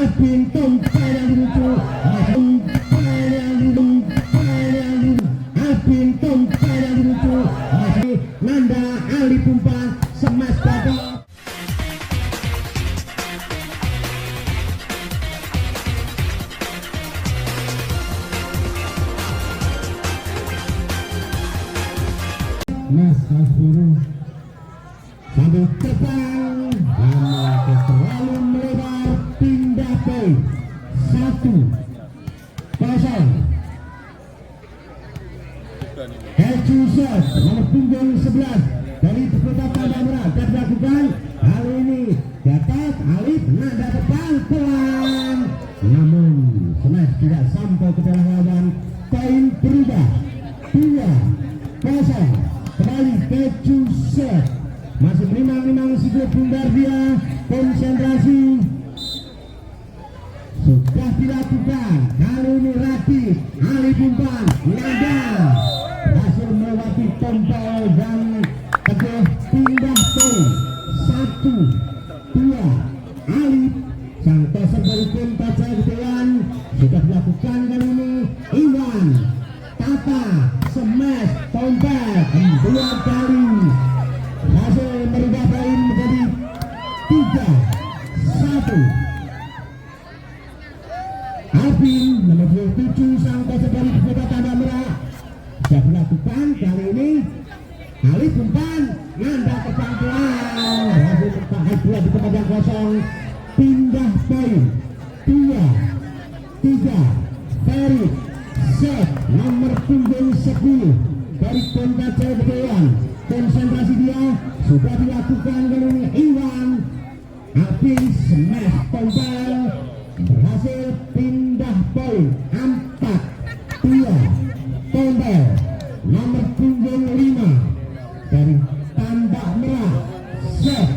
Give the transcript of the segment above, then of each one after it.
Alvin Tompel yang dilucu, Alvin Tompel yang dilucu, masih Nanda Ali Pumpan smash gagal. Mas Hasburu sambil terbang dan terlalu melebar, pindah poin 1-0. Heju shot nomor punggung 11 dari Kota Pandamera dan dilakukan kali ini dapat Alif nada depan pelan, namun smash tidak sampai ke dalam lawan. Poin berubah 2-0. Kembali Heju shot masih menimang-nimang si klub bundar, dia konsentrasi sudah dilakukan. Kali ini Radit Ali Pumpan nada berhasil melewati Tompel dan Teguh, pindah poin 1-2. Alif sang toser dari Kota Jaya Gedean sudah dilakukan. Kali ini Iwan Tata smash Tompel dua kali berhasil merubah poin menjadi 3-1. Alvin nomor 27 sang toser dari Kota Pandamera sudah dilakukan. Kali ini Alif Pumpan nanda terbang pelan, berhasil terpakai bola di tempat yang kosong, pindah poin 2-3. Ferit set nomor punggung 10 dari Kota Jaya Gedean, konsentrasi dia sudah dilakukan. Kali ini Iwan Alvin smash Tompel berhasil pindah poin 4-2. Tompel nomor punggung 5 dari Tambak Merah set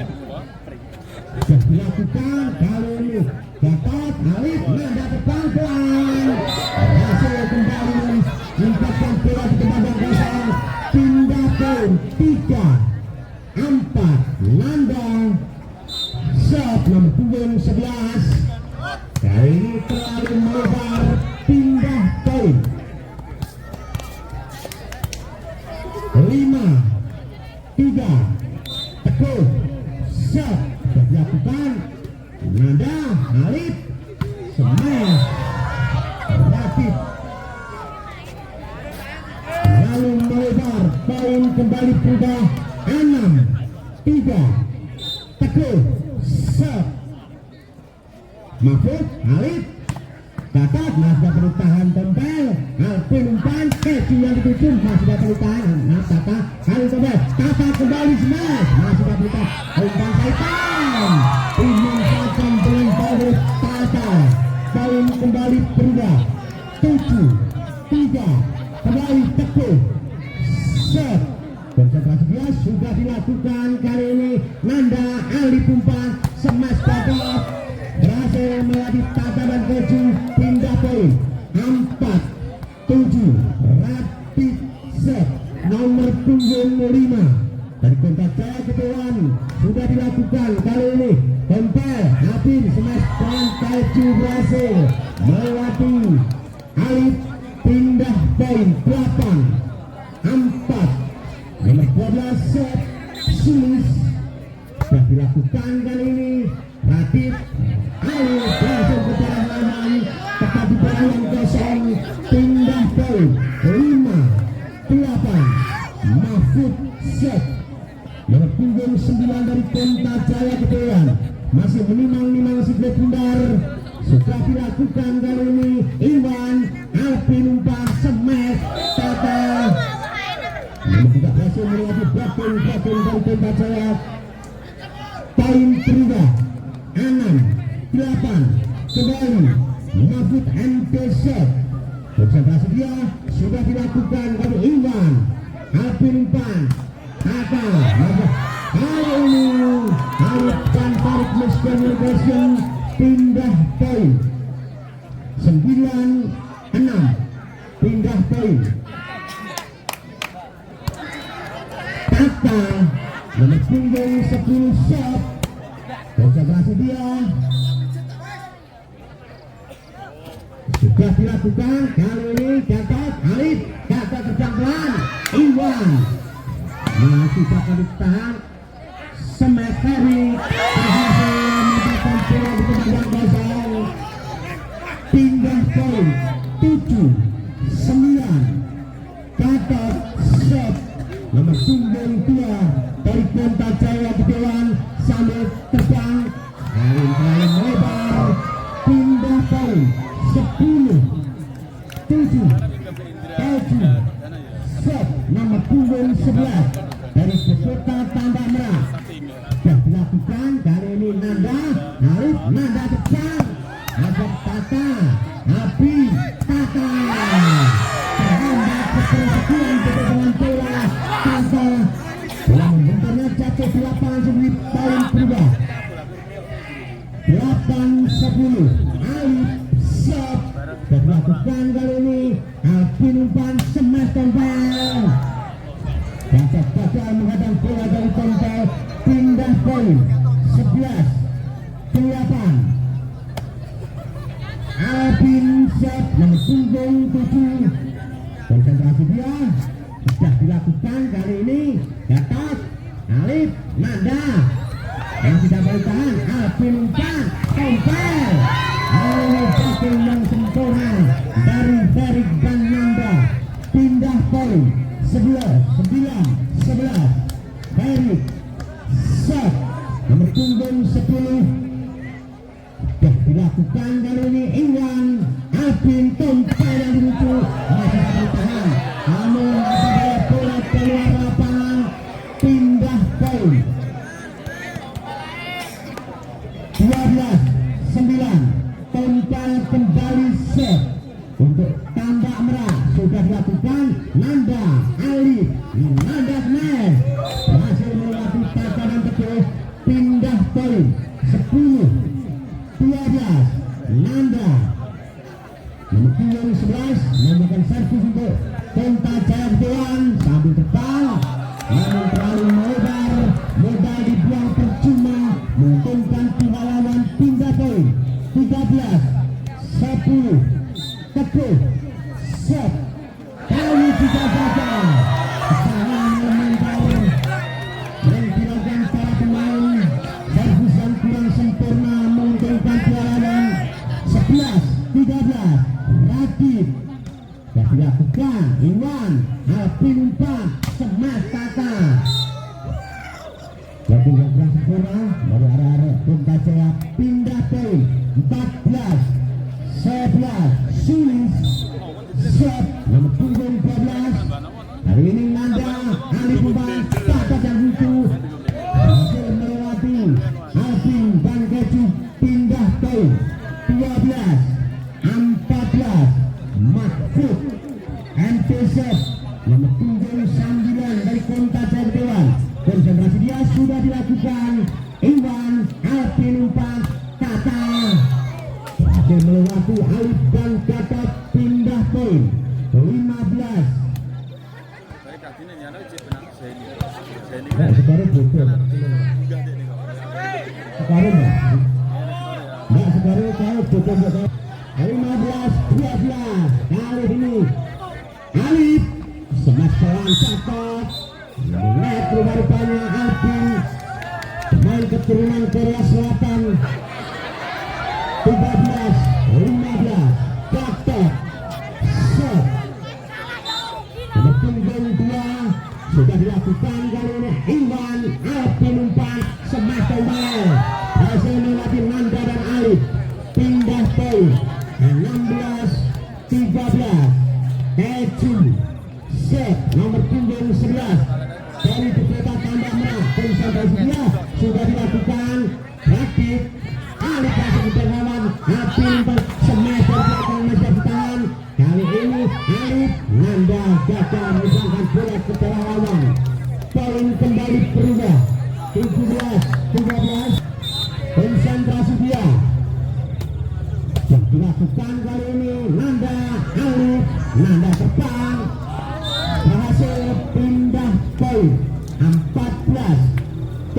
sudah dilakukan. Kali ini dapat Alif nada depan pelan, berhasil kembali menempatkan bola di tempat yang kosong, pindah poin 3-4. Nanda shot nomor punggung 11 kali ini terlalu melebar, pindah poin 5-3. Teguh shot sudah dilakukan. Nanda Alif smash Radit lalu melebar, poin kembali berubah 6-3. Teguh shot Mahfud Alif dapat, masih perlu tahan Tompel. Alvin umpan Heju yang dituju, masih perlu tahan. Tata kali Tompel, Tata kembali smash, masih perlu tahan. Umpan Saipan dimanfaatkan dengan baik Tata. Poin kembali berubah 7-3. Kembali Teguh set, konsentrasi dia sudah dilakukan. Kali ini Nanda Ali Pumpan smash gagal, berhasil melewati Tata dan Heju, pindah poin 4-7. Radit set nomor punggung 5 dari Kota Jaya Gedean sudah dilakukan. Kali ini Tompel Alvin smash dan Heju berhasil melewati Alif, pindah poin 8-4. Nomor 12 set Sulis sudah dilakukan. Kali ini Radit Ali berhasil ke dalam lawan, tepat di bola yang kosong, pindah poin 5-8. Mahfud set nomor punggung 9 dari Kota Jaya Gedean masih menimang-nimang si klub bundar, sudah dilakukan. Kali ini Iwan Alvin umpan smash Tata namun tidak berhasil melewati blocking dari Kota Jaya. Poin berubah 6-8. Kembali Mahfud MP set, konsentrasi dia sudah dilakukan. Kali Iwan Alvin umpan Tata, kali ini Alif dan Farid miscommunication, pindah poin 9-6. Pindah poin Tata nomor punggung 10 shot, konsentrasi dia sudah dilakukan. Kali ini Gatot Alif, Gatot terjang pelan. Iwan masih dapat ditahan. Semesteri berhasil mendapatkan bola di kebagian kosong. Pindah poin 7-9. Gatot set nomor punggung 2 dari Ponta Jaya Gedewan sambil terbang. Alin terlalu melebar. Pindah poin 10-7. Set nomor punggung 11 dari peserta Tambak Merah. Sudah dilakukan. Kali ini Nanda Alif, Nanda terbang. Ada Tata, Abi Tata terhambat keperhatian dengan bola. Tata bola membenturnya jatuh di lapangan sebelum poin berubah 8-10. Alif set sudah dilakukan. Kali ini Alvin umpan smash tombol. Gatot gagal menghadang bola dari tombol. Pindah poin 11-8. Alvin set nomor punggung 7. Konsentrasi dia sudah dilakukan. Kali ini Gatot Alif, Nanda yang tidak boleh tahan. Alvin umpan tombol. Tackle yang sempurna dari Ferik dan Nanda. Pindah poin 11-11. Ferik set nomor punggung 10. Sudah dilakukan. Kali ini Iwan Alvin tombol yang dirucu masih dapat tahan. Namun apabila bola keluar lapangan. Pindah poin 12-9. Tombol kembali set untuk Tambak Merah. Sudah dilakukan. Nanda Alif, Nanda smash berhasil melewati tatanan tepuk. Pindah poin 10-12. Nanda nomor punggung 11 memberikan servis untuk Ponta Jaya Gedewan sambil terbang. Namun terlalu melebar, modal dibuang percuma, menguntungkan pihak lawan. Pindah poin 13-10. Tepuk set kali juga gagal. Kesalahan elemental yang dilakukan para pemain. Servis yang kurang sempurna menguntungkan pihak lawan. 11-13. Rakib sudah dilakukan. Iwan Alvin umpan smash Tata. Jadi yang kurang sempurna dari arah-arah Ponta Jaya. Pindah poin 14-11. Sulis set nomor punggung 12. Hari ini Nanda Alif umpan Tata yang lucu berhasil melewati Alvin dan Keju. Pindah poin 12-14. Mahfud MTZ nomor punggung 9 dari Ponta Jaya Gedewan. Konsentrasi dia sudah dilakukan. Iwan Alvin umpan Tata berhasil melewati Alif dan Gatot. Pindah poin 15. Sekarang betul. Sekarang enggak sekarang kau betul. 15-12. Kali ini Alif smash pelan Gatot. Melihat rupa-rupanya Alvin main keturunan Korea Selatan. 13-15. Gatot set nomor punggung 2 sudah dilakukan. Kali ini Iwan Alvin umpan smash tombol berhasil melewati Nanda dan Alif. Pindah poin 16-13. Keju set nomor punggung 11 dari peserta Tambak Merah. Konsentrasi dia sudah dilakukan. Rakib Alif kasih ketengawan. Alvin smash dari belakang masih ditahan. Kali ini Alif, Nanda gagal menyangkan bola ke bola lawan. Poin kembali berubah 17-13. Konsentrasi dia yang dilakukan kali ini. Nanda Alif, Nanda terbang berhasil. Pindah poin 14-17.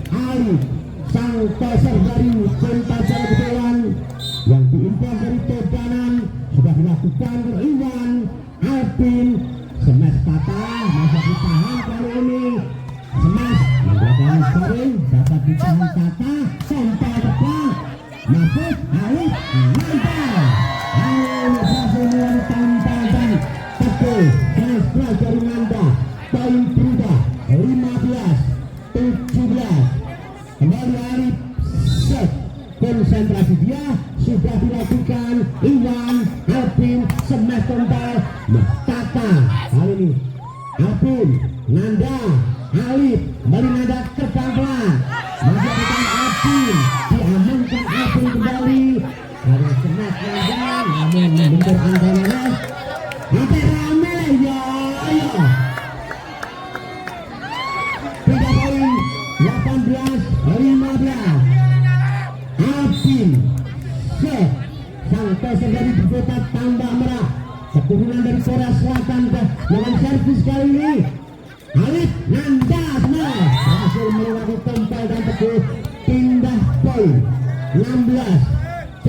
Alif sang peser dari Ponta Jaya Gedewan yang diimpor dari Toba dilakukan oleh Iwan Alvin. Smash patah, masih ditahan kali ini. Smash menggunakan scoring, dapat ditahan Tata. Sampai depan Mahfud Alif mantap. Ayo berhasil tampal dan teguh. Smash strike dari Nanda. Poin berubah 15-17. Kembali Alif set. Konsentrasi dia sudah dilakukan. Iwan Alvin smash tombol Tata. Kali ini Alvin, Nanda, Alif, kembali Nanda ke pelan-pelan. Masih ada Alvin, diamankan Alvin kembali. Karena smash Nanda, namun membentur antara. Sampai rame ya, ayo. Beda poin 18-15. Alvin set. Sang peser dari Kota Tambah Merah, keturunan dari Korea Selatan dengan servis kali ini. Alif Nanda smash berhasil melewati tompel dan teguh. Pindah poin 16-18.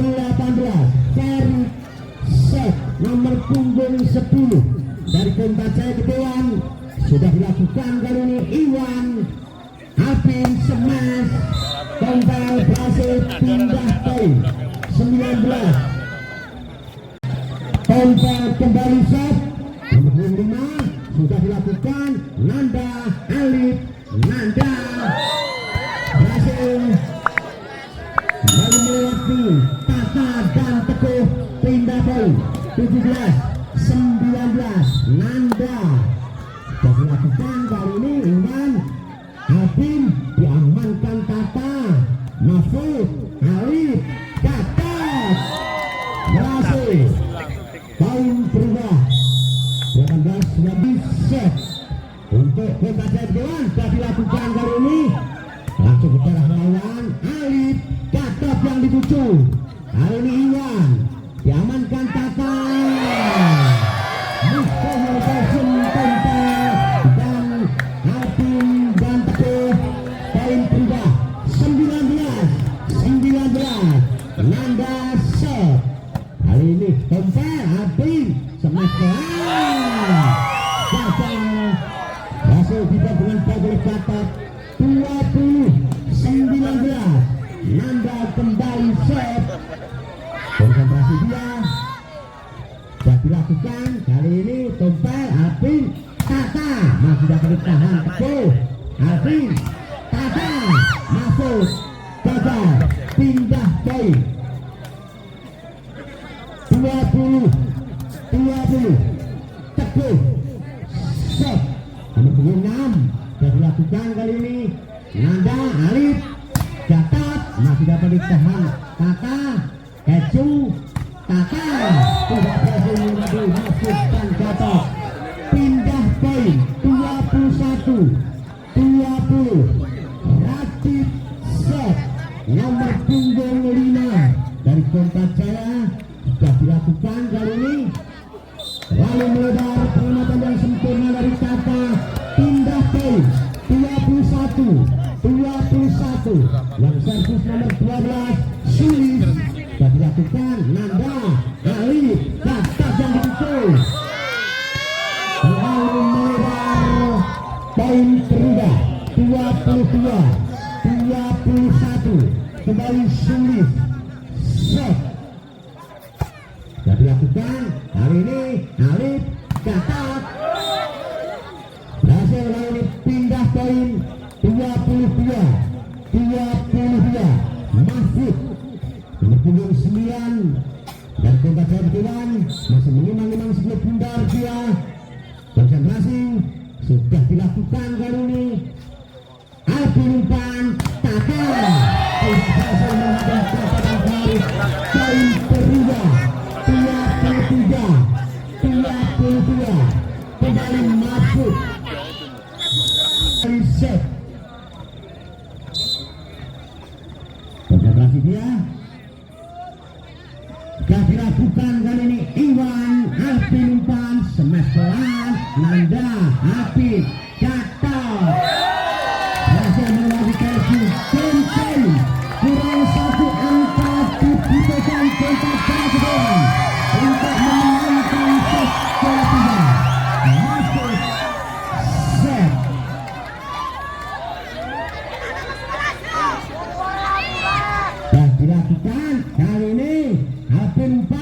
Seri set nomor punggung 10 dari Kota Jaya Gedean sudah dilakukan kali ini. Iwan Alvin smash tompel berhasil pindah poin 19. Tompel kembali set nomor 5 sudah dilakukan. Nanda, Alif, Nanda berhasil kembali melewati Tata dan teguh. Pindah poin 17-19. Nanda sudah dilakukan kali ini. Iwan Alvin diamankan Tata. Mahfud Alif dapat berhasil. Poin berubah 18-19 set untuk Kota Jaya Gedean sudah dilakukan kali ini. Langsung ke arah lawan. Alif dapat yang dituju. Kali ini Iwan diamankan Tata. Musuh Persen tompel dan Alvin dan teguh. Poin berubah 19-19. Nanda set. Kali ini tompel Alvin smash gagal. Hasil kita dengan Bagel catat 20-19. Nanda kembali set. Konsentrasi dia sudah dilakukan. Kali ini tompel Alvin Tata masih dapat ditahan teguh. Alvin Tata masuk gagal. Pindah poin 20-20. Teguh set nomor 26 sudah dilakukan kali ini. Nanda, Alif dapat masih dapat ditahan Tata. Keju Tata tidak berhasil mengadu. Masuk dan dapat pindah poin 21-20. Ratib set nomor punggung 5 dari Kota Jaya sudah dilakukan kali ini. Lalu melebar pengamatan yang sempurna dari Tata. Pindah poin 21-21. Yang servis nomor 12 Sulis sudah dilakukan. Nanda, Alif dapat yang dituju. Lalu melebar poin berubah 22-21. Kembali Sulis set sudah dilakukan. Hari ini Alif dapat berhasil. Lalu pindah poin 22-22. Mahfud nomor punggung 9 dan Kota Jaya Gedean masih menimang-nimang sebelah pundar dia. Konsentrasi sudah dilakukan kali ini. Alvin umpan Tata tidak berhasil menghadang Tata dan Faris. Poin berubah 23-22. Kembali Mahfud set. Konsentrasi dia sudah dilakukan kali ini. Iwan Alvin umpan smash pelan. Nanda, Alvin dapat berhasil melewati Keju. Poin kurang 1 angka dibutuhkan Kota Jaya Gedean untuk menang dilakukan kali ini HP 4